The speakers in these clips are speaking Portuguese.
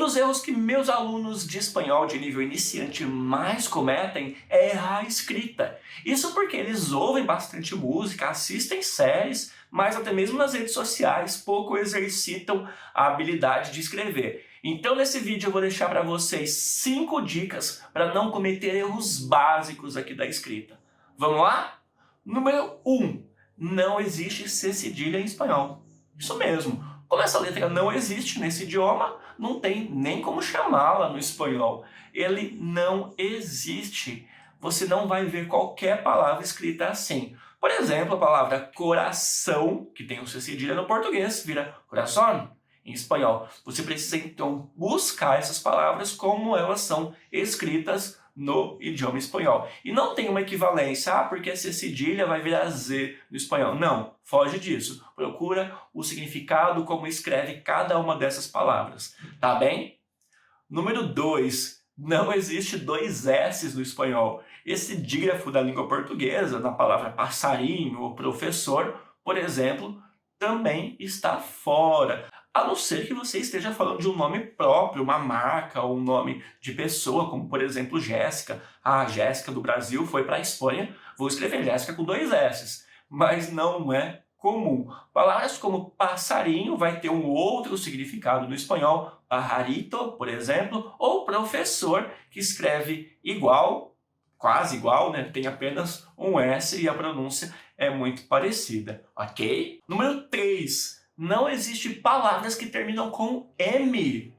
dos erros que meus alunos de espanhol de nível iniciante mais cometem é errar a escrita. Isso porque eles ouvem bastante música, assistem séries, mas até mesmo nas redes sociais pouco exercitam a habilidade de escrever. Então nesse vídeo eu vou deixar para vocês 5 dicas para não cometer erros básicos aqui da escrita. Vamos lá? Número 1. Não existe C cedilha em espanhol. Isso mesmo. Como essa letra não existe nesse idioma, não tem nem como chamá-la no espanhol. Ele não existe. Você não vai ver qualquer palavra escrita assim. Por exemplo, a palavra coração, que tem o C cedilha no português, vira corazón em espanhol. Você precisa então buscar essas palavras como elas são escritas no idioma espanhol. E não tem uma equivalência, porque C cedilha vai virar Z no espanhol. Não, foge disso. Procura o significado, como escreve cada uma dessas palavras. Tá bem? Número 2. Não existe 2 S no espanhol. Esse dígrafo da língua portuguesa, na palavra passarinho ou professor, por exemplo, também está fora. A não ser que você esteja falando de um nome próprio, uma marca ou um nome de pessoa, como por exemplo Jéssica. Ah, Jéssica do Brasil foi para a Espanha, vou escrever Jéssica com 2 S. Mas não é comum. Palavras como passarinho vai ter um outro significado no espanhol, pajarito, por exemplo, ou professor, que escreve igual, quase igual, né? Tem apenas um S e a pronúncia é muito parecida, ok? Número 3. Não existe palavras que terminam com M.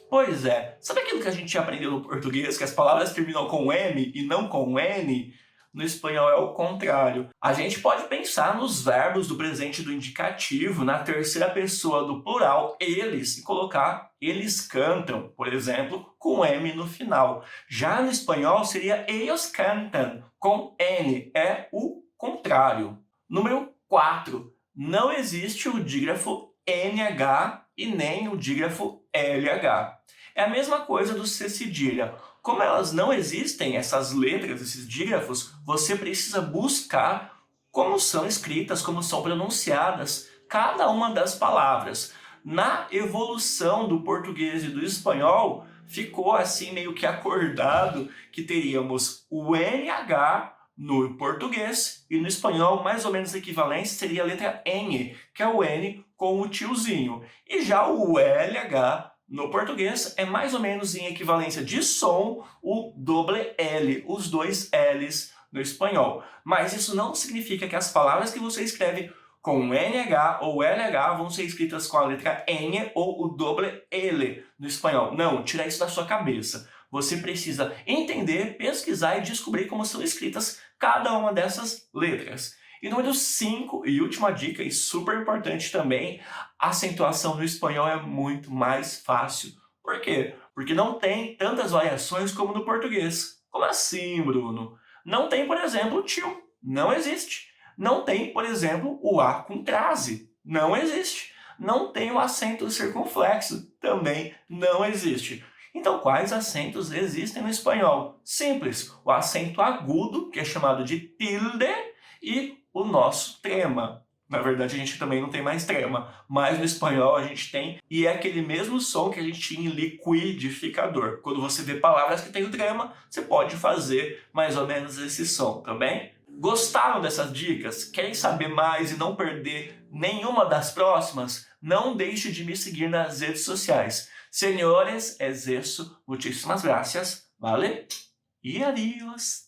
Pois é, sabe aquilo que a gente aprendeu no português, que as palavras terminam com M e não com N? No espanhol é o contrário. A gente pode pensar nos verbos do presente do indicativo, na terceira pessoa do plural, eles, e colocar eles cantam, por exemplo, com M no final. Já no espanhol seria ellos cantan, com N, é o contrário. Número 4. Não existe o dígrafo NH e nem o dígrafo LH. É a mesma coisa do C cedilha. Como elas não existem, essas letras, esses dígrafos, você precisa buscar como são escritas, como são pronunciadas cada uma das palavras. Na evolução do português e do espanhol, ficou assim meio que acordado que teríamos o NH no português, e no espanhol mais ou menos equivalente seria a letra N, que é o N com o tiozinho. E já o LH no português é mais ou menos em equivalência de som o doble L, os 2 L's no espanhol. Mas isso não significa que as palavras que você escreve com NH ou LH vão ser escritas com a letra N ou o doble L no espanhol. Não, tira isso da sua cabeça. Você precisa entender, pesquisar e descobrir como são escritas cada uma dessas letras. E número 5, e última dica, e super importante também, a acentuação no espanhol é muito mais fácil. Por quê? Porque não tem tantas variações como no português. Como assim, Bruno? Não tem, por exemplo, o tio. Não existe. Não tem, por exemplo, o A com crase. Não existe. Não tem o acento circunflexo. Também não existe. Então, quais acentos existem no espanhol? Simples. O acento agudo, que é chamado de tilde, e o nosso trema. Na verdade, a gente também não tem mais trema, mas no espanhol a gente tem, e é aquele mesmo som que a gente tinha em liquidificador. Quando você vê palavras que tem o trema, você pode fazer mais ou menos esse som, tá bem? Gostaram dessas dicas? Querem saber mais e não perder nenhuma das próximas? Não deixe de me seguir nas redes sociais. Señores, es eso. Muchísimas gracias. Vale? Y adiós.